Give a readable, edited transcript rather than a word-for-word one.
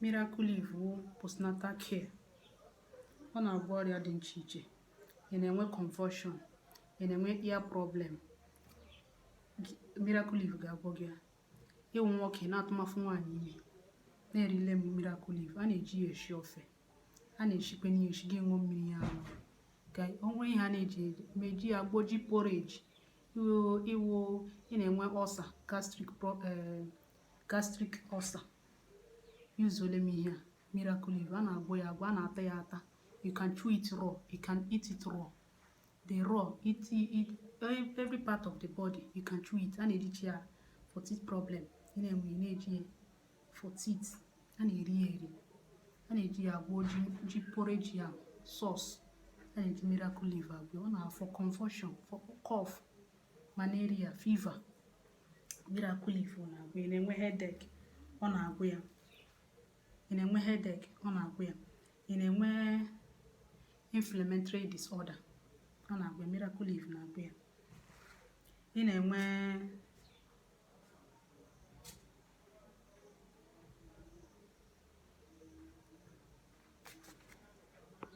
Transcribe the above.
Miracle leaf wụ postnatal care. Ọ na-agwọ ọrịa dị iche iche. Ị na-enwe convulsion, ị na-enwe ear problem, miracle leaf ga-agwọ gị ya. Ịwụ nwoke na-atụmafụ nwaanyị ime, na-erile m miracle leaf. A na-eji ya esi ofe, a na-eshikwe na eshi gị ṅụọ mmiri ya aṅụ. Ka onwe ihe a na-eji meji ya gboji porridge. Iwu ị na-enwe ulcer, gastric ulcer. Usually m ihe a miracle leaf a na-agwọ ya agwọ, a na-ata ya ata. You can chew it raw, you can eat it raw. The raw, eat every part of the body, you can chew it. A na-eji ya for teeth problem. Ị na-eji ya for teeth. A na-eri ya eri. A na-eji ya agwọ ji porridge ya sauce. A na-eji miracle leaf agwọ. Ọ na-for convulsion, for cough, malaria, fever. Miracle leaf ọ na-agwọ. Ị na-enwe headache, ọ na-agwọ ya. Ị na-enwe headache, ọ na-agwọ ya. Ị na-enwe inflammatory disorder, ọ na-agwọ. Miracle leaf na-agwọ ya. Ị na-enwe